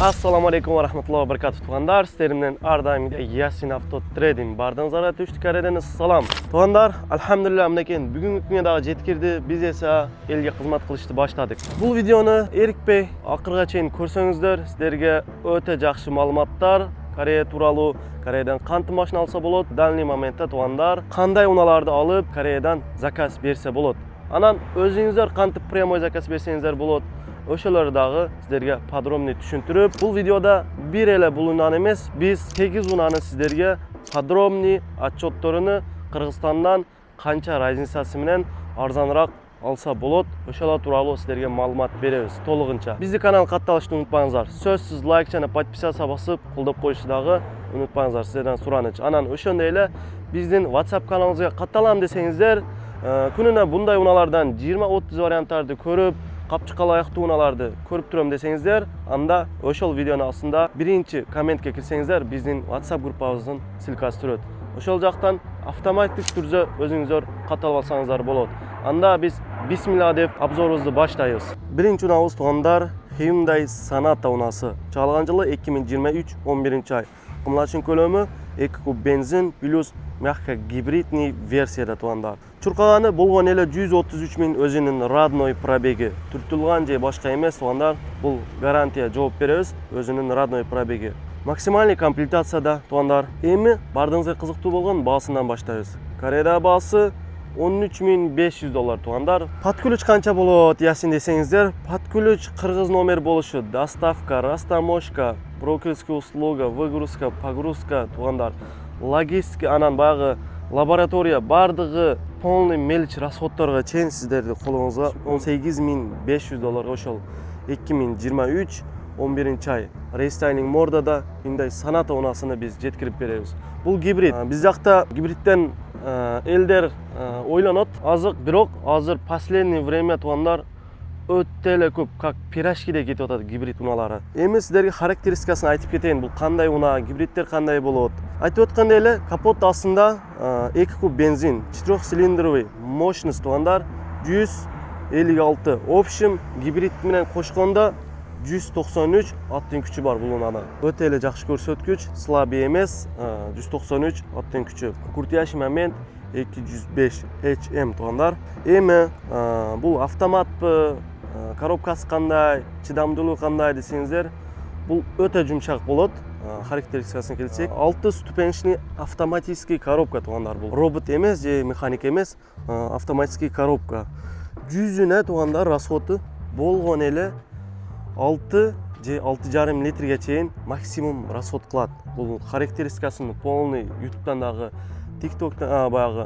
Assalomu alaykum va rahmatullohi va barakatuh tuğanlar. Sizlerimden ardayımda Yasin Auto Trading bardığınızlara Türk Kare'den salam. Tuğanlar, alhamdulillah mıneken bugünkü güne daha jetkirdi. Biz esa elge xizmat qilishni başladık. Bu videoni Erik Bey akırga çeyin ko'rsangizlar, sizlarga o'ta yaxshi ma'lumotlar Koreya turali, Koreyadan qanday mashina olsa bo'ladi, dalniy momentda tuğanlar qanday unalarni olib Koreyadan zakaz bersa bo'ladi. Anan o'zingizlar qanday premay zakaz bersangizlar bo'ladi. O'shalardagi sizlarga podrobniy tushuntirib, bu videoda bir ele bulunan emas, biz 8 unani sizlarga podrobniy отчетlarini Qirg'izistondan qancha razницасы bilan arzonroq olsa bo'ladi, o'shalar turali sizlarga ma'lumot beramiz to'lig'incha. Bizni kanal qatnashishni unutmangizlar. So'zsiz like chani podpisatsiya bosib, qo'llab qo'yishni unutmangizlar. Sizlardan so'ranish. Anan o'shandayla bizning WhatsApp kanalimizga qatnalam desangizlar, kunina bunday unalardan 20-30 variantlarni ko'rib, qapchiqaloq unalarni ko'rib turam desangizlar, anda o'shal videoni ostida birinchi kommentga kirsangizlar, bizning WhatsApp gruppamizning silkasi turadi. O'shal joqdan avtomatik turda o'zingizlar qatalib olsangizlar bo'ladi. Anda biz bismillah deb obzorimizni boshlaymiz. Birinchi unamiz tuğanlar Hyundai Sonata unasi. Chiqargan yili 2023 11-oy. Qimlashning ko'lami 2 kub benzin plus mягко gibridniy versiyada tuğanlar. Churqagani bo'lgan ele 133 ming o'zining radnoy probegi. Turtilgan joy boshqa emas tuğanlar. Bu garantiya javob beramiz o'zining radnoy probegi. Maksimalniy komplektatsiyada tuğanlar. Endi bardingizga qiziqti bo'lgan bahasidan boshlaymiz. Koreyada bahasi $13.500 tuğanlar. Podключ qancha bo'ladi yasin desangizlar, podключ qirg'iz nomer bo'lishi, dostavka, rastamoshka, brokerskiy usluga, выгрузка, погрузка tuğanlar. Logistika anan bag'i laboratoriya bardig'i полный мелочь расходlarga чейин sizlarni qo'lingizga $18.500 o'shal 2023 11-oy restyling mordada Hyundai Sonata unasini biz jetkirib beramiz. Bu gibrid. Biz yoqda gibriddan elder o'ylanat. Biroq hozir последний время tuğanlar o'tela ko'p, как pirashkidek ketayotadi gibrid unalari. Endi sizlarga xarakteristikasini aytib ketayin. Bu qanday una, gibridlar qanday bo'ladi? Aytib o'tgandaylar, kapot ostida 2 kub benzin, 4 silindrli, мощность tuğanlar 156. Общем, gibrid bilan qo'shganda 193 atning kuchi bor bu unada. O'tela yaxshi ko'rsatkich, slabi emas, 193 atning kuchi. Kurtiyash moment 205 HM tuğanlar. Endi bu avtomat korobkasi qanday, chidamliligi qanday desangizlar, bu o'ta yumshoq bo'ladi. Xarakteristikasini kelsak, 6 stupenchli avtomatik korobka tuğanlar bu. Robot emas, mexanik emas, avtomatik korobka. Yüzüne tuğanlar rasxoti bo'lgan ele 6,5 litrga cheyin maksimum rasxot qiladi. Bu xarakteristikasini полный YouTube'dandagi, TikTok'dan bag'i,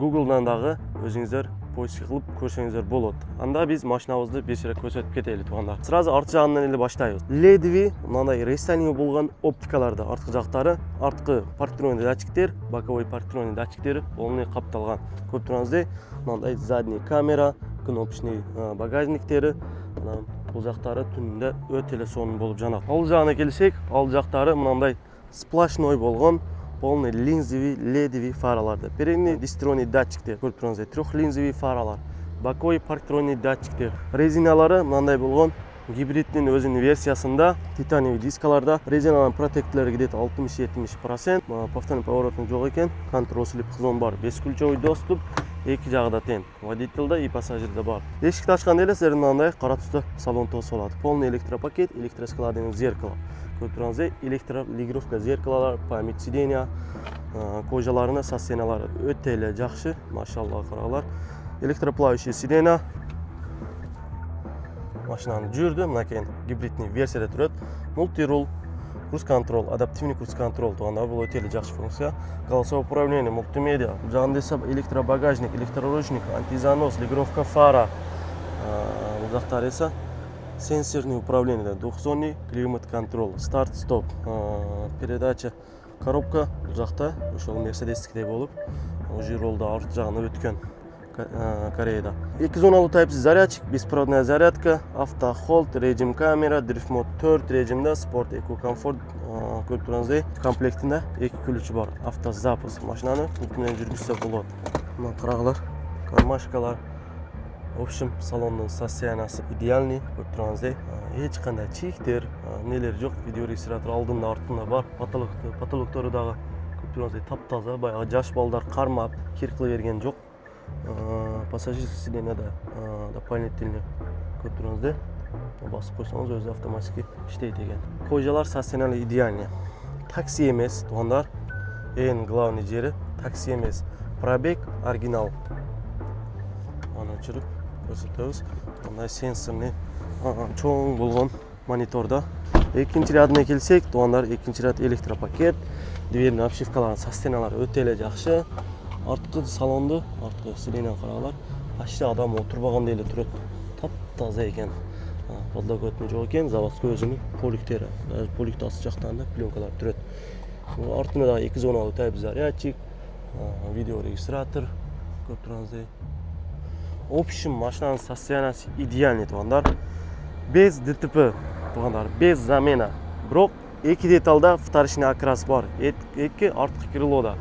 Google'dandagi o'zingizlar poisk qilib ko'rsangizlar bo'ladi. Anda biz mashinamizni besh-rak ko'rsatib ketaylik tuğanlar. Сразу ortki jag'idan ele boshlaymiz. Ledvi, bunday restyling bo'lgan optikalarda ortki jaqlari, ortki parktronli datchiklar, bokovoy parktronli datchiklar полный qaptalgan. Ko'rib turganingizdek, bunday zadniy kamera, knopочный bagajnikteri, bu jaqlari tunda o'tela so'nin bo'lib janadi. Old jag'iga kelsak, old jaqlari bunday splashnoy bo'lgan полный линзовый ледовый фараларда. Передний дистронный датчиктер. Ko'rib turganingizdek, 3 линзовый фаралар. Bokovoy parktronli datchikter. Rezinalari bunday bo'lgan gibridning o'zining versiyasida titaniy diskalarda rezinalar protektorlari где-то 60-70%. Повторный поворотный yo'q ekan. Control slip xizon bor. Бесключовый достуp ikki jag'ida teng. Водительda и пассажирda bor. Eshikni ochganda sizlar bunday qora tusda salon to'si bo'ladi. Полный электропакет, электроскладное зеркало. Ko'rib turganingizdek, elektroligirovka zerkalalar, pamять сиденья, kojalarini, sostenalari o'tela yaxshi, mashalloh qaranglar. Elektroplavishi sиденья. Mashinani jurdi, mana keyin gibridniy versiyada turadi. Multi-rul, cruise control, adaptivniy cruise control tuğanlar bu o'tela yaxshi funksiya. Голосовое управление, multimedia, jag'ida esa elektrobagajnik, elektrorучник, антизанос, лигировка фара. Bu yoqda esa sensorniy управление, двухзонный климат-контроль, старт-стоп, передача, коробка. Bu yoqda o'sha Mercedes'dek bo'lib, o'sha rolda orqa jag'ini o'tgan Koreyada. 2 zonali Type-C zaryadchik, беспроводная зарядка, автохолд, rejim kamera, drift mode 4 rejimda, sport, eco, komfort. Ko'rib turganingizdek, komplektida 2 ключi bor. Avtozapus mashinani butunlay yurgizsa bo'ladi. Mana qaranglar, karmashkalar, В общем, салондун состояниясы идеальный, көрүп турганыңыздай. Эч кандай чийиктер, нелер жок. Видео регистратор алдында, артында бар. Потолоктору дагы көрүп турганыңыздай таптаза, баягы жаш балдар кармап, кир кыла берген жок. Пассажирский сиденьеде дополнительный көрүп турганыңыздай. Басып койсоңуз өзү автоматически иштейт экен. Кожалар состояние идеальный. Такси эмес, туугандар. Эң главный жери такси эмес. Пробег оригинал. Аны өчүрүп көрсөтөбүз. Мындай сенсорный чоң болгон мониторда. Экинчи рядына келсек, туугандар, экинчи ряд электропакет. Дверный обшивкалардын состояниялары өтө эле жакшы. Арткы салонду, арткы сиденьени карагылар. Почти адам отурбагандай эле турат. Таптаза экен. Подлокотный жок экен, заводской өзүнүн поликтери. Даже поликтасы жактан да пленкалар турат. Артында дагы 2 зоналуу тайп зарядчик, видео регистратор көрүп турганыңыздай. В общем, машинанын состояниясы идеальный, туугандар. Без ДТП, туугандар, без замена. Бирок эки деталда вторичный окрас бар. Эки арткы крылода.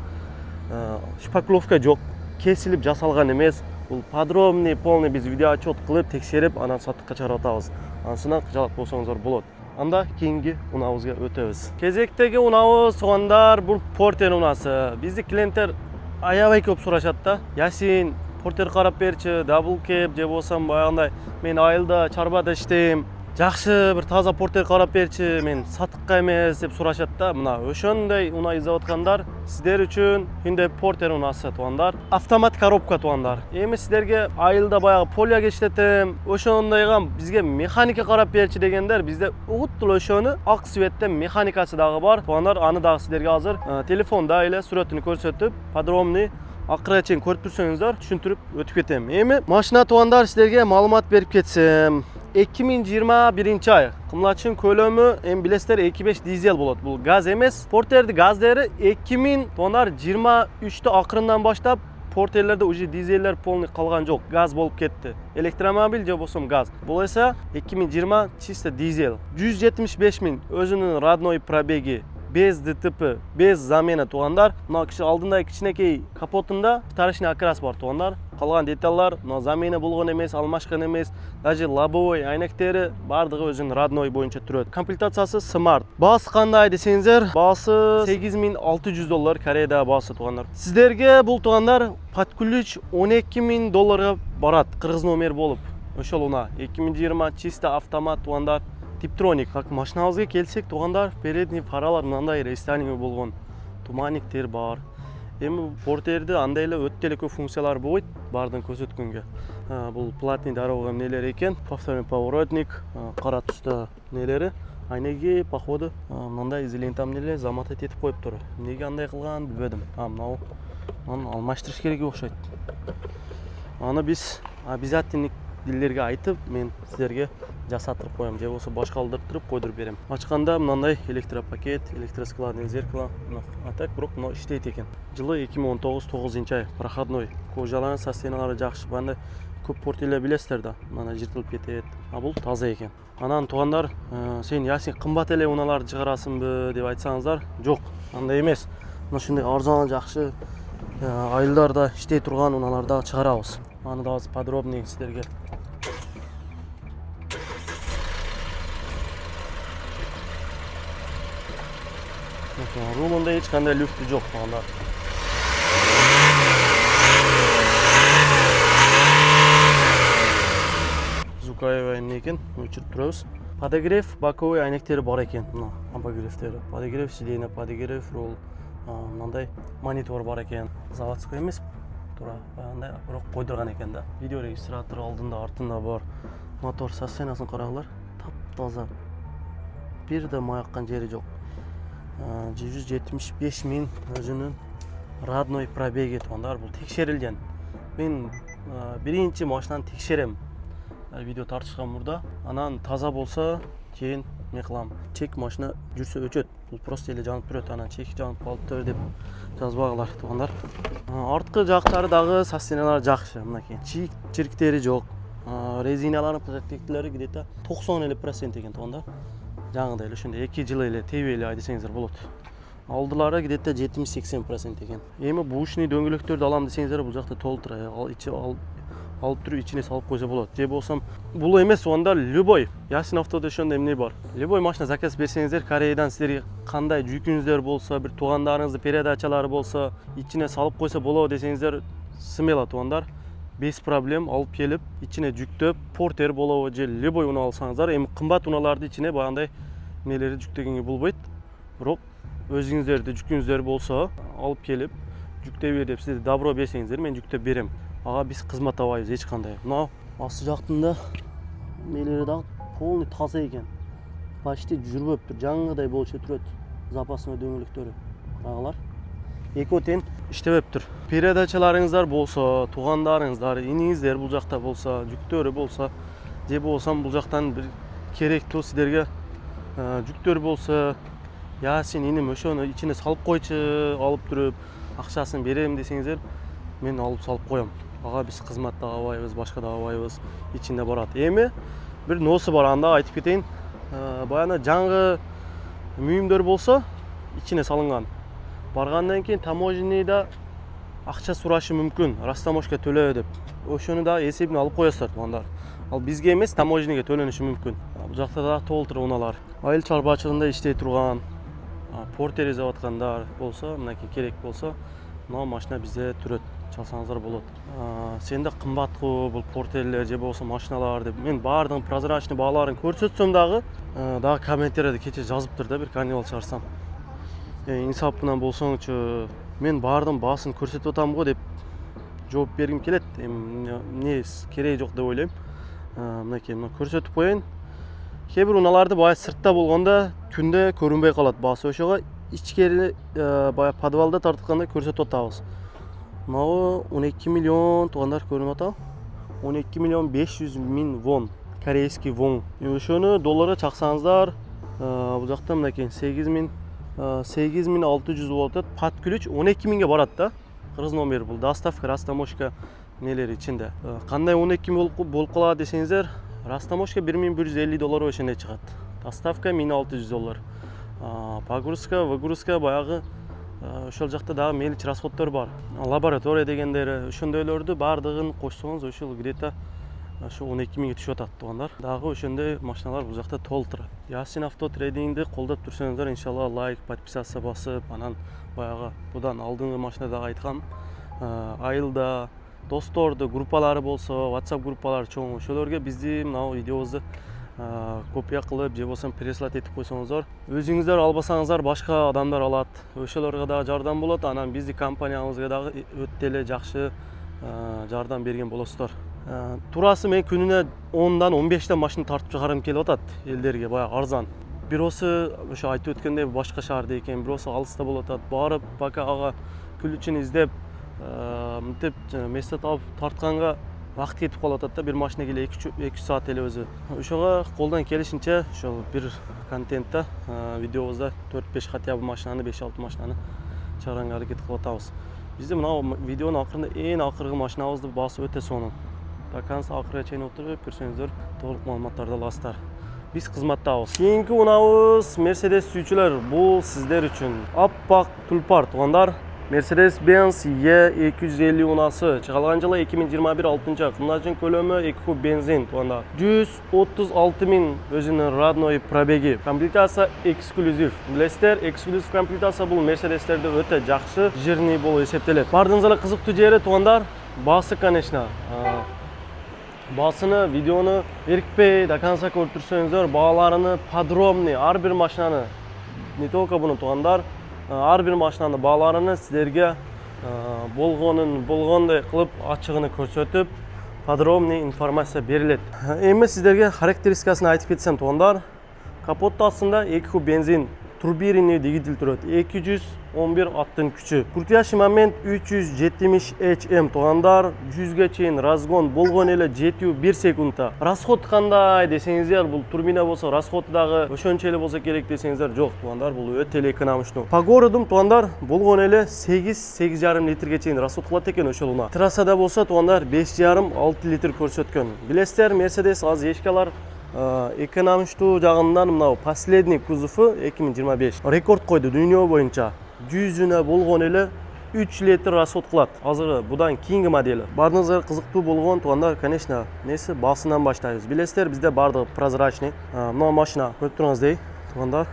Шпакловка жок, кесилип жасалган эмес. Бул подробный, полный биз видео отчет кылып, текшерип, анан сатыкка чыгарып атабыз. Анысынан жалап болсоңуздар болот. Анда кийинки унаабызга өтөбүз. Кезектеги унаабыз, туугандар, бул Porter унасы. Бизди клиенттер аябай көп сурашат да. Ясин, Porter карап берчи, double cab же болсам баягындай мен айылда чарбада иштейм. Жакшы бир таза Porter карап берчи, мен сатыкка эмес деп сурашат да. Мына ошондой унаа издеп аткандар сиздер үчүн Hyundai Porter унасы, туугандар. Автомат коробка, туугандар. Эми сиздерге айылда баягы полияга иштетем, ошондойга бизге механика карап берчи дегендер, бизде угуттул ошону ак цветте механикасы дагы бар. Туугандар, аны дагы сиздерге азыр телефонда эле сүрөтүн көрсөтүп, подробный акырга чейин көрүп турсоңуздар, түшүндүрүп өтүп кетем. Эми машина, туугандар, сиздерге маалымат берип кетсем. 2021 ай кымлачын көлөмү эми билесиздер 2.5 дизель болот. Бул газ эмес. Porter'ди газдери 2023 акырындан баштап Porter'лерде уже дизеллер полный калган жок. Газ болуп кетти. Электромобиль же болсом газ. Бул эсе 2020 чисто дизель. 175 000 өзүнүн родной пробеги. Без ДТП, без замена, туугандар. Мына киши алдында кичинекей капотунда вторичный окрас бар, туугандар. Калган деталлар мына замена болгон эмес, алмашкан эмес. Даже лобовой айнектери бардыгы өзүнүн родной боюнча турат. Комплектациясы Smart. Баасы кандай десеңиздер, баасы $8600 Кореяда баасы, туугандар. Сиздерге бул, туугандар, под ключ $12000 барат, кыргыз номер болуп. Ошол унаа 2020 чисто автомат, туугандар. Типтроник, как машинабызга келсек, туугандар, передний фаралар мындай рестайлинг болгон, туманниктер бар. Эми Porter'де андай эле өтө эле көп функциялар болот, бардын көрсөткөнгө. Бул платный дорога нелер экен, повторный поворотник, кара түстө нелери, айнеги походу мындай изолентам эле замотать этип коюптур. Эмнеге андай кылган билбедим. Мынау аны алмаштырыш керек окшойт. Аны биз обязательно дилерге айтып, мен сиздерге жасатып коем, же болсо башкалдыртып койдуруп берем. Ачканда мындай электропакет, электроскладный зеркало, а так бирок мына иштейт экен. Жылы 2019 ай, проходной. Кожалардын состояниялары жакшы. Банда көп Porter'лер билесиздер да, мына жыртылып кетет. А бул таза экен. Анан, туугандар, сен ясин кымбат эле унааларды чыгарасыңбы деп айтсаңыздар, жок, андай эмес. Мына ушундай арзан, жакшы айылдарда иштей турган унааларды чыгарабыз. Аны да подробный сиздерге рулунда эч кандай люфту жок, туугандар. Звуковой эмне экен, өчүрүп турабыз. Подогрев боковой айнектери бар экен. Мына обогревтери, подогрев сиденья, подогрев рул, мындай монитор бар экен. Заводской эмес, туура андай бирок койдурган экен да. Видео регистратор алдында, артында бар. Мотор состояниясын карагылар, таптаза. Бир да маяккан жери жок. 175 000 өзүнүн родной пробеги, туугандар. Бул текшерилген. Мен биринчи машинаны текшерем. Видео тартышкан мурда. Анан таза болсо, кийин не кылам. Чек машина жүрсө өчөт. Бул просто эле жанып турат. Анан чек жанып калыптыр деп жазбагылар, туугандар. Арткы жактары дагы состояниялары жакшы. Мынакей чирктери жок. Резиналардын протектилери где-то 90% экен, туугандар. Жаңыдай эле ошондой 2 жыл эле тебе эле десеңиздер болот. Алдылары где-то 70-80% экен. Эми бушный дөңгөлөктөрдү алам десеңиздер, бул жакта толтура. Ичи алып туруп ичине салып койсо болот. Же болсом бул эмес, онда любой Yasin Avto'da ошондой эмне бар. Любой машина заказ берсеңиздер, Кореядан силерге кандай жүкүңүздөр болсо, бир туугандарыңыздын передачалары болсо, ичине салып койсо болобу десеңиздер, смело туугандар, без проблем алып келип, ичине жүктөп, портер болобу же любой уна алсаңыздар, эми кымбат уналарды ичине багандай эмнелерди жүктөгөнгө болбойт. Бирок өзүңүздөрдү жүкүңүздөр болсо, алып келип, жүктөй бер деп сиздер добро берсеңиздер, мен жүктөп берем. Ага биз кызмат албайбыз эч кандай. Мына асты жактында эмелери дагы полный таза экен. Почти жүрбөптүр, жаңыдай болчу турат. Запасный дөңгөлөктөрү. Караңылар. Эки тең иштебептир. Передачаларыңыздар болсо, туугандарыңыздар, иниңиздер бул жакта болсо, жүктөрү болсо, же болсам бул жактан бир керектүү сиздерге жүктөр болсо, Yasin иним ошону ичине салып койчу, алып туруп акчасын берем десеңиздер, мен алып салып коем. Ага биз кызмат да албайбыз, башка да албайбыз, ичинде барат. Эми бир ноосу бар, анда айтып кетейин. Баягы жаңы мүйүмдөр болсо, ичине салынган. Баргандан кийин таможенныйда акча сурашы мүмкүн, растаможка төлөө деп. Ошону да эсебин алып коесуздар туугандар. Ал бизге эмес, таможенныйга төлөнүшү мүмкүн. Бул жакта да толтура унаалар. Айыл чарбачылыгында иштей турган, портер изеп аткандар болсо, мынакей керек болсо, мына машина бизде турат, чалсаңыздар болот. Сенде кымбатку бул портерлер же болсо машиналар деп мен баардыгын прозрачный бааларын көрсөтсөм дагы комменттерде кече жазыптыр да, бир канал чыгарсам. Инсап менен болсоңчу, мен баардыгын баасын көрсөтүп атам го деп жооп бергим келет. Эмне кереги жок деп ойлойм. Мынакей мына көрсөтүп коеюн. Кээ бир унааларды бая сыртта болгондо күндө көрүнбөй калат баасы. Ошого ичкери бая подвалда тартканда көрсөтүп атабыз. Мына 12 миллион туугандар көрүнүп атабы? 12 миллион 500 миң вон, корейский вон. Ошону долларга чаксаңыздар, бул жакта мынакей 8600 болот атат. Под ключ 12 миңге барат да. Кыргыз номер бул, доставка, растаможка нелери ичинде. Кандай 12 миң болуп калат десеңиздер, растаможка $1150 ошондой чыгат. Доставка $1600. Выгрузка баягы ошол жакта дагы мелочь расходдор бар. Лаборатория дегендери, ошондойлорду баардыгын кошсоңуз ошол где-то ошо 12 миңге түшүп атат туугандар. Дагы ошондой машиналар бул жакта толтура. Yasin Avto Trading'ди колдоп турсаңыздар, иншалла лайк, подписаться басып, анан баягы будан алдыңкы машинада айткан айылда досторду группалары болсо, WhatsApp группалары чоң, ошолорго бизди мына видеобузду копия кылып же болсо пресслать этип койсоңуздар, өзүңүздөр албасаңыздар башка адамдар алат. Ошолорго да жардам болот. Анан биздин компаниябызга дагы өтө эле жакшы жардам берген болосуздар. Турасы мен күнүнө 10дан 15 машина тартып чыгарым келип атат элдерге, баягы арзан. Биросу ошо айтып өткөндөй башка шаарда экен, биросу алыста болуп атат. Барып пока ага ключүн издеп, мынтип место таап тартканга вакыт кетип калып атат да, бир машина келе 2 саат эле өзү. Ошого колдон келишинче ошол бир контентте видеобузда 4-5 хотя бы машинаны, 5-6 машинаны чыгарганга аракет кылып атабыз. Бизде мына видеонун акырында эң акыркы машинабызды баасы өтө сонун. До конца акырга чейин отуруп көрсөңүздөр, толук маалыматтарды аласыздар. Биз кызматтабыз. Кийинки унаабыз Mercedes сүйүүчүлөр, бул сиздер үчүн аппак тулпар туугандар. Mercedes-Benz E250 унасы чыгарылган жылы 2021 6-ай. Кымнажын көлөмү 2 куб бензин туугандар. 136 миң өзүнүн родной пробеги. Комплектация эксклюзив. Билесиздер, эксклюзив комплектация бул Mercedesтерде өтө жакшы, жирный болуп эсептелет. Бардыгыңызга кызыктуу жери туугандар, баасы конечно. Баасыны, видеону эркпей до конца көрүп турсаңыздар, бааларыны подробный, ар бир машинаны, не только буну туугандар, ар бир машинанын бааларыны сиздерге болгондой кылып ачыгыны көрсөтүп, подробный информация берилет. Эми сиздерге характеристикасын айтып кетсем туугандар, капоттун астында 2 куб бензин, турбиринный двигатель турат, 211 аттын күчү. Крутящий момент 370 Hм туугандар, 100ге чейин разгон болгон эле 7,1 секундта. Расход кандай десеңиздер, бул турбина болсо, расходу дагы ошончо эле болсо керек десеңиздер, жок туугандар, бул өтө эле экономичный. По городу туугандар болгон эле 8-8,5 литрге чейин расход кылат экен ошол уна. Трассада болсо туугандар 5,5-6 литр көрсөткөн. Билесиздер, Mercedes аз эшкалар экономичтуу жагынан мына последний кузову 2025 рекорд койду дүйнө боюнча. 100-үнө болгон эле 3 litr расход кылат. Азыр будан кийинки модели. Баарыңызга кызыктуу болгон туугандар, конечно, несі басынан баштайбыз. Билесиздер, бизде баардыгы прозрачный. Мына машина көрүп туруңуздей, туугандар,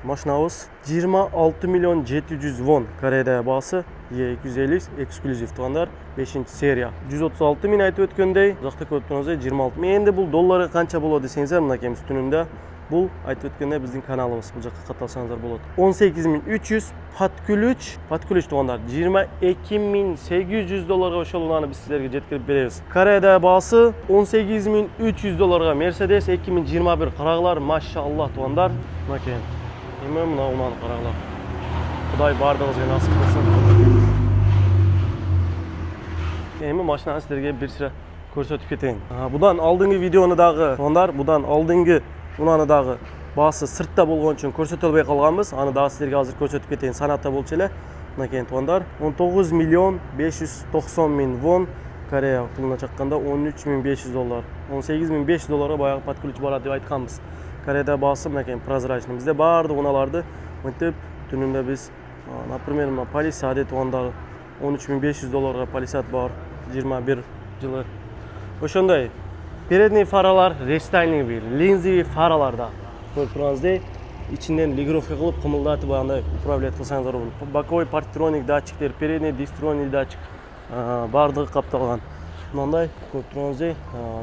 машинабыз 26 миллион 700 вон. Кореяда баасы E250 эксклюзив туугандар, 5-серия. 136 миң айтып өткөндөй, жакта көрүп туруңуздей 26 миң. Энди бул доллары канча болот десеңиздер, мынакей үстүнүндө бұл айтып өткенде біздің каналымыз, бұл жаққа қаталсаңыздар болады. 18300 паткүлүч туғандар 22800 долларға ошол унаны біз сіздерге жеткирип беребиз. Кореяда баасы 18300 долларға Mercedes 2021 карагылар, машаллах туғандар. Мынакей, эме мына унаны карагылар. Кудай бардыгыңызга насип кылсын. Эми машинаны сіздерге бир сыра көрсөтүп кетейин. Будан алдыңкы видеону дагы туғандар, будан алдыңкы унаны дагы баасы сыртта болгон үчүн көрсөтө албай калганбыз. Аны дагы силерге азыр көрсөтүп кетейин. Санатта болчу эле. Мынакей туугандар, 19 миллион 590 миң вон. Корея пулуна чакканда 13500 доллар. 18500 долларга баягы подключ барат деп айтканбыз. Кореяда баасы мынакей прозрачный. Бизде баардык уналарды мынтип түнүндө биз, например, мына Palisade туугандар 13500 долларга Palisade бар, 21 жылы. Ошондой передний фаралар рестайлинговый, линзовый фараларда көрүп тургансыздай, ичинен лигировка кылып кымылдатып андай управлять кылсаңыздар болот. Боковой парктроник датчиктер, передний дистроник датчик баардыгы капталган. Мындай көрүп тургансыздай,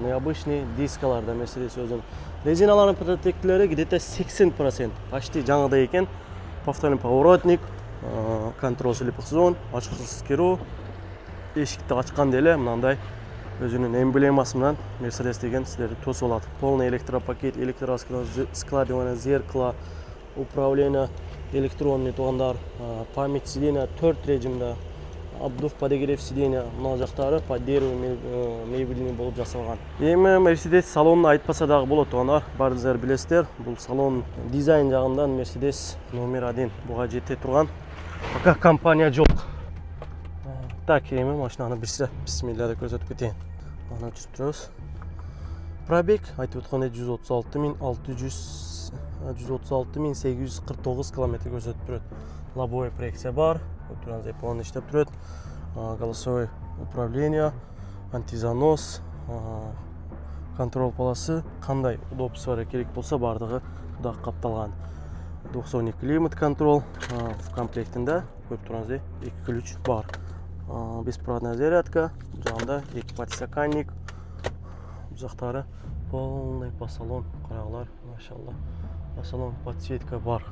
необычный дискаларда Mercedes өзүнүн резиналарынын протектилери где-то 80%, почти жаңыдай экен. Повторный поворотник, контроль слепых зон, ачкычсыз кирүү, эшикти ачканда эле мындай өзүнүн эмблемасы менен Mercedes деген силерди тосуп алат. Полный электропакет, электроскладывание зеркало, управление электронный туугандар, память сиденья 4 режимде, обдув подогрев сиденья, мына жактары по дереву мебельный болуп жасалган. Эми Mercedes салонун айтпаса дагы болот туугандар, баарыңыздар билесиздер, бул салон дизайн жагынан Mercedes номер 1 буга жете турган. Пока компания жок. Так, эми машинаны бирсе бисмилля деп көрсөтүп кетейин. Аны өчүрүп турабыз. Пробег айтып өткөндөй 136.849 км көрсөтүп турат. Лобовое проекция бар, турган полный иштеп турат. Голосовое управление, антизанос, контроль полосы, кандай удобстволор керек болсо бардыгы туда капталган. 92 климат контроль в комплектинде көрүп тургансыздай 2 ключ бар. Беспроводная зарядка, жагында 2 подстаканник, жактары полный по салон, караглар, машалла. По салон подсветка бар.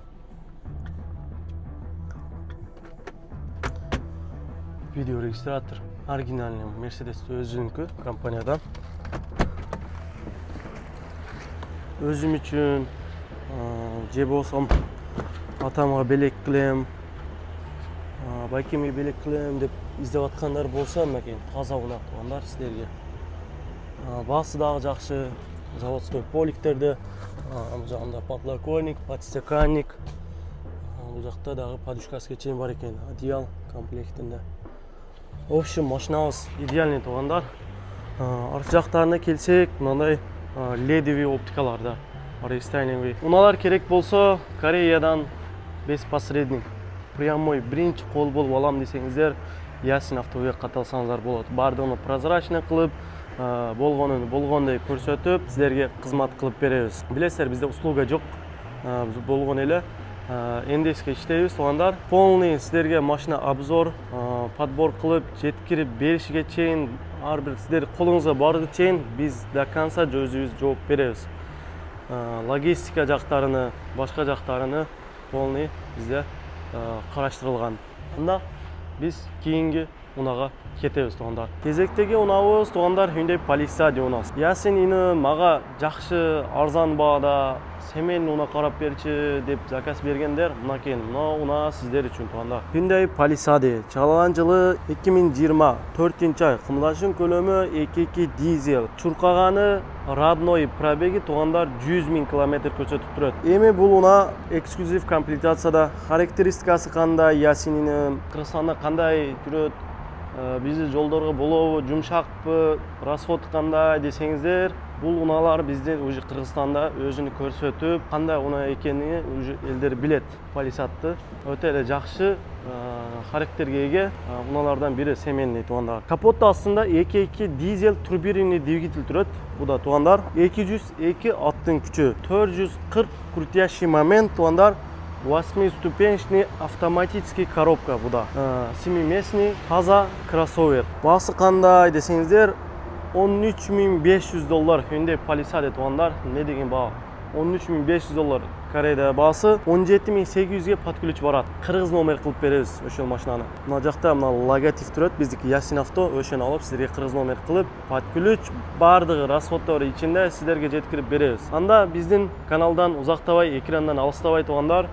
Видеорегистратор оригинальный Mercedes өзүнүкү компаниядан. Өзүм үчүн же болсом атамга белек кылем, байкеме белек кылем деп издеп аткандар болсо, мынакей таза унак туугандар силерге. Баасы дагы жакшы, заводской поликтерде, бул жагында подлокотник, подстаканник, бул жакта дагы подушкасы чейин бар экен, одеял комплектинде. В общем, машинабыз идеальный туугандар. Арт жактарына келсек, мындай ледовый оптикаларда, рестайлинговый. Уналар керек болсо, Кореядан без посредник, прямой биринчи кол болуп алам десеңиздер, Yasin автовге каталсаңыздар болот. Бардыгын прозрачный кылып, болгонун болгондой көрсөтүп, силерге кызмат кылып беребиз. Билесиздер, бизде услуга жок. Болгон эле эндеске иштейбиз туугандар. Полный силерге машина обзор, подбор кылып, жеткирип беришиге чейин, ар бир силер колуңузга бардыгы чейин биз до конца өзүбүз жооп беребиз. Логистика жактарыны, башка жактарыны полный бизде караштырылган. Анда биз кийинки унага кетебиз туугандар. Кезектеги унабыз туугандар Hyundai Palisade унабыз. Yasin ини мага жакшы арзан баада семейный уна карап берчи деп заказ бергендер, мынакей мына уна сиздер үчүн туугандар. Hyundai Palisade чыгарылган жылы 2024 ай, кымылдашын көлөмү 2.2 дизель, чуркаганы родной пробеги туугандар 100 000 км көрсөтүп турат. Эми бул уна эксклюзив комплектацияда, характеристикасы кандай, Yasin'ин Кыргызстанда кандай жүрөт, биздин жолдорго болобу, жумшакпы, расход кандай десеңиздер, Бул унаалар биздин уже Кыргызстанда өзүнү көрсөтүп, кандай унаа экенин уже элдер билет. Полисатты өтө эле жакшы характерге эге унаалардан бири семейный туугандар. Капотто астында 2.2 дизель турбированный двигатель турат. Бу да туугандар 202 аттын күчү, 440 крутящий момент туугандар. 8-ступенчный автоматический коробка бу да. 7-местный таза кроссовер. Баасы кандай десеңиздер, $13.500 Hyundai Palisade туугандар. Не деген баа? $13.500 Кореяда баасы 17.800ге подключ барат. Кыргыз номер кылып беребиз ошол машинаны. Мына жакта мына логотип турат. Биздики Yasin Auto ошону алып силерге кыргыз номер кылып, подключ бардыгы расходдору ичинде силерге жеткирип беребиз. Анда биздин каналдан узактабай, экрандан алыстабай туугандар,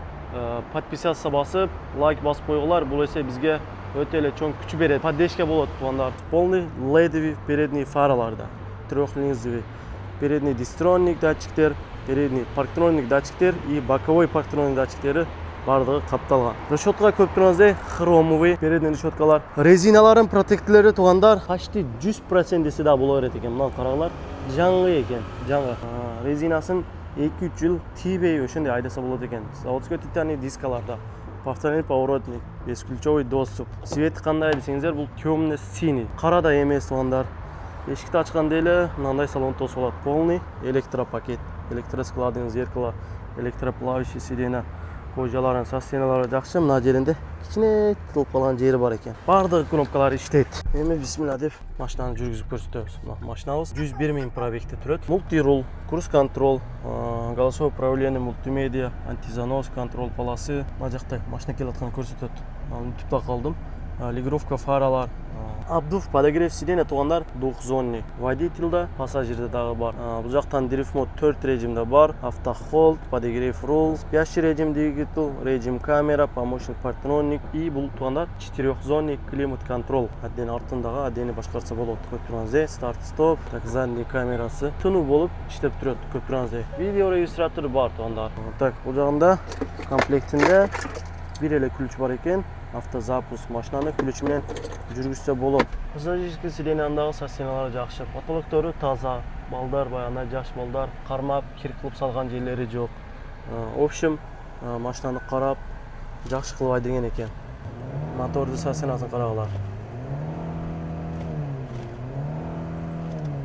подписаться басып, лайк басып койгула. Бул эсе бизге өтө эле чоң күч берет. Поддержка болот туугандар. Полный LED передний фараларда, трехлинзовый передний дистронник датчиктер, передний парктроник датчиктер и боковой парктроник датчиктери бардыгы капталган. Решетка көп тургандай хромовый передний решеткалар. Резиналарын протекторлору туугандар почти 100% десе да боло берет экен. Мына караңлар, жаңы экен, жаңы. Резинасын 2-3 жыл тийбей ошондой айдаса болот экен. Заводской титаний дискаларда. Повторный поворотник, бесключевой доступ. Цвети кандай десеңиздер, бул темно-синий. Кара да эмес туугандар. Эшикти ачканда эле мындай салон тосуп болот. Полный электропакет, электроскладный зеркало, электроплавающий сиденье. Кожаларын, состеналары жакшы. Мына жеринде кичине тылып калган жери бар экен. Бардыгы кнопкалары иштейт. Эми бисмилла деп машинаны жүргүзүп көрсөтөбүз. Мына машинабыз 101.000 пробегте турат. Мультирул, круиз-контроль, голосовое управление, мультимедиа, антизанос, контроль полосы. Мына жакта машина келатканын көрсөтөт. Унутуп да калдым. Легировка фаралар, обдув, подогрев сиденья туугандар, двухзонный. Водительда, пассажирде дагы бар. Бул жактан дрифт мод 4 режимде бар. Автохолд, подогрев рул, спящий режим двигатель, режим камера, помощник парктроник и бул туугандар 4-зонный климат контроль. Адден артындагы аддени башкарса болот. Көп турганзай, старт стоп, так задний камерасы тынуу болуп иштеп турат. Көп турганзай. Видео регистратору бар туугандар. Так, бул жагында комплектинде бир эле ключ бар экен. Автозапуск машинаны ключ менен жүргүзсө болот. Пассажирский сиденьяндагы состеналары жакшы. Потолоктору таза. Балдар баягы жаш балдар кармап, кир кылып салган жерлери жок. В общем, машинаны карап жакшы кылып айдеген экен. Моторду состенасын карагыла.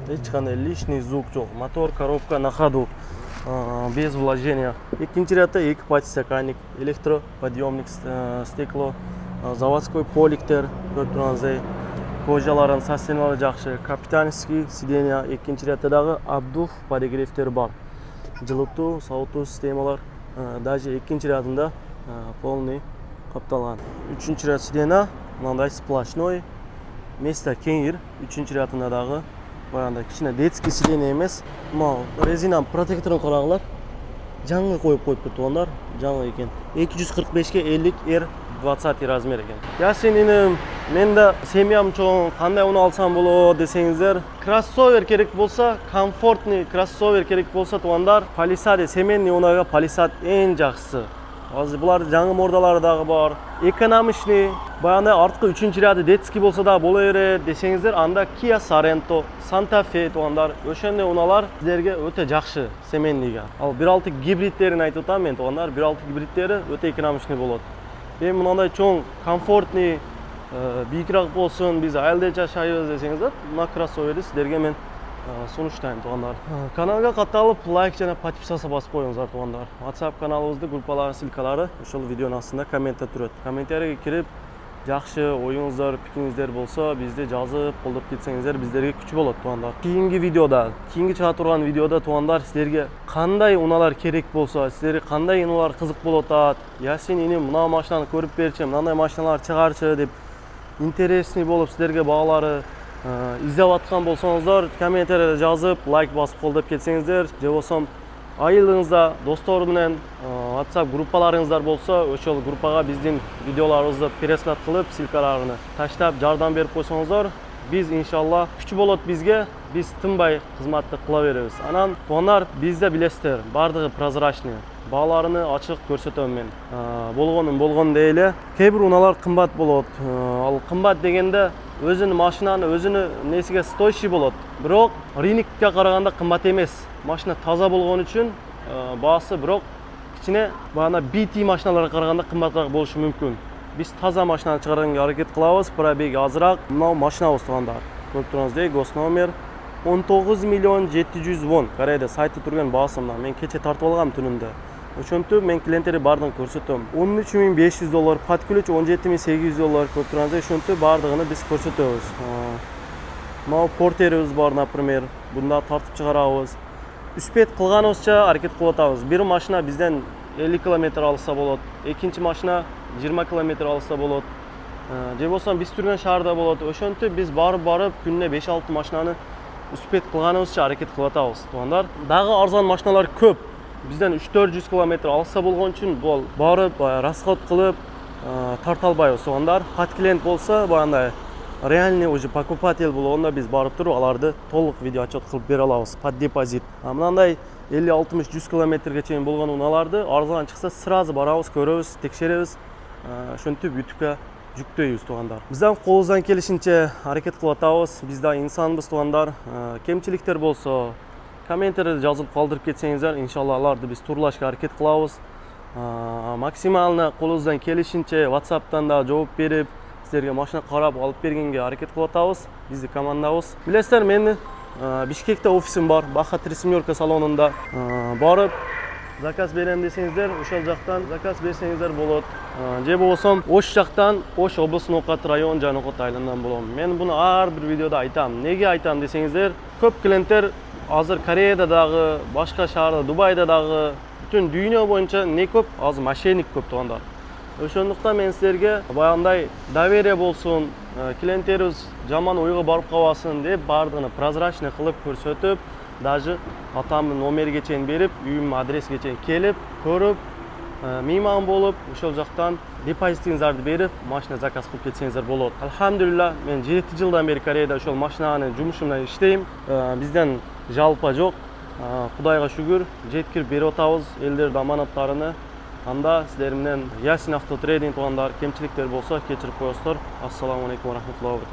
Эч кандай лишний звук жок. Мотор, коробка на ходу. Без вложения. Экинчи рядда 2 подстаканник, электроподъемник, стекло, заводской поликтер, көрүп турганыңыздай. Кожаларын, состеналары жакшы. Капитанский сиденья, экинчи рядда дагы обдув, подогревтер бар. Жылытуу, саатуу системалар даже экинчи рядында полный капталган. Үчүнчү ряд сиденья мындай сплошной. Место кеңир. Үчүнчү рядында дагы баягындай кичине детский сиденье эмес. Мына резина протекторун караңылар. Жаңы коюп коюпту туугандар, жаңы экен. 245ге 50 R20 размер экен. Yasin иним, мен да семьям чоң, кандай унаа алсам болот десеңиздер, кроссовер керек болса, комфортный кроссовер керек болса туугандар, Palisade семейный унаага Palisade эң жакшысы. Азыр булар жаңы мордалары дагы бар. Экономичный, баягындай арткы 3-чү ряды детский болсо да боло берет десеңиздер, анда Kia Sorento, Santa Fe туугандар, ошондой унаалар силерге өтө жакшы семейныйга. Ал 1.6 гибридтерин айтып атам мен туугандар, 1.6 гибридтери өтө экономичный болот. Эми мындай чоң, комфортный, бийикирээк болсун, биз айылда жашайбыз десеңиздер, мына кроссоверди силерге мен сунуштайм туугандар. Каналга катталып, лайк жана подписаться басып коюңуздар туугандар. WhatsApp каналыбызды, группалардын ссылкалары ошол видеонун астында комментте турат. Комментарийге кирип, жакшы оюңуздар, пикириңиздер болсо, бизди жазып, колдоп кетсеңиздер, биздерге күч болот туугандар. Кийинки видеода, кийинки чыга турган видеода туугандар, силерге кандай унаалар керек болсо, силерге кандай унаалар кызык болуп атат, Yasin иним мына машинаны көрүп берчи, мындай машиналар чыгарчы деп интересный болуп силерге баалары издеп аткан болсоңуздар, комментарийде жазып, лайк басып колдоп кетсеңиздер, же болсо айылыңызда достор менен WhatsApp группаларыңыздар болсо, ошол группага биздин видеолорубузду пересылат кылып, ссылкаларын таштап, жардам берип койсоңуздар, биз иншалла күч болот бизге, биз тынбай кызматты кыла беребиз. Анан туугандар, бизде билесиздер, бардыгы прозрачный. Бааларыны ачык көрсөтөм мен. Болгон дейли. Кээ бир унаалар кымбат болот. Ал кымбат дегенде өзүнүн машинаны өзүнүн несиге стоящий болот. Бирок рынокко караганда кымбат эмес. Машина таза болгон үчүн баасы бирок кичине бана BT машиналарга караганда кымбатыраак болушу мүмкүн. Биз таза машинаны чыгарганга аракет кылабыз, пробеги азыраак. Мынау машинабыз туугандар. Көрүп тургансыздай, гос номер 19 миллион 700 вон. Кореяда сайты турган баасы мына. Мен кече тартып алгам түнүндө. Ошентип мен клиенттерге бардыгын көрсөтөм. 13.500 доллар, подключ 17.800 доллар көрүп тургансыздай, ошентип бардыгын биз көрсөтөбүз. Мына портерибиз бар, например. Бунда тартып чыгарабыз. Үспет кылганыбызча аракет кылып атабыз. Бир машина бизден 50 км алса болот, экинчи машина 20 км алса болот. Же болсо биз турган шаарда болот. Ошентип биз барып күнүнө 5-6 машинаны үспет кылганыбызча аракет кылып атабыз, туугандар. Дагы арзан машиналар көп. Бизден 300-400 км алса болгон үчүн бул барып расход кылып тарта албайбыз, туугандар. Пат клиент болсо баягындай реальный уже покупатель болгондо биз барып туруп аларды толук видео отчет кылып бере алабыз под депозит. Мынандай 50-60-100 км чейин болгон унааларды арзан чыкса сразу барабыз, көрөбүз, текшеребиз. Ошентип YouTube'га жүктөйбүз, туугандар. Бизден колубуздан келишинче аракет кылып атабыз. Биз да инсанбыз, туугандар. Кемчиликтер болсо комменттерди жазып калтырып кетсеңиздер, иншалла аларды биз турлашка аракет кылабыз. Максимально колубуздан келишинче WhatsApp'тан да жооп берип, силерге машина карап алып бергенге аракет кылып атабыз. Биздин командабыз. Билесиздер, менин Бишкекте офисим бар, Баха 3 салонунда. Барып заказ берем десеңиздер, ошол жактан заказ берсеңиздер болот. Же болсом Ош жактан, Ош облусунун Окат район жана Окат айылынан болом. Мен буну ар бир видеодо айтам. Неге айтам десеңиздер, көп клиенттер азыр Кореяда дагы, башка шаарда, Дубайда дагы, бүтүн дүйнө боюнча не көп? Азыр мошенник көп, туугандар. Ошондуктан мен силерге баягындай доверие болсун, клиенттерибиз жаман ойго барып калбасын деп бардыгын прозрачный кылып көрсөтүп, даже атамдын номерге чейин берип, үйүмдүн адресиге чейин келип, көрүп, мейман болуп, ошол жактан депозитиңиздерди берип, машина заказ кылып кетсеңиздер болот. Алхамдулилла, мен 7 жылдан бери Кореяда ошол машинаны жумушум менен иштейм. Бизден жалпа жок. Кудайга шүгүр, жеткирип берип атабыз элдердин аманаттарыны. Анда силер менен Yasin Auto Trading туугандар, кемчиликтер болсо кечирип коесуздар. Ассаламу алейкум ва рахматуллахи ва баракатух.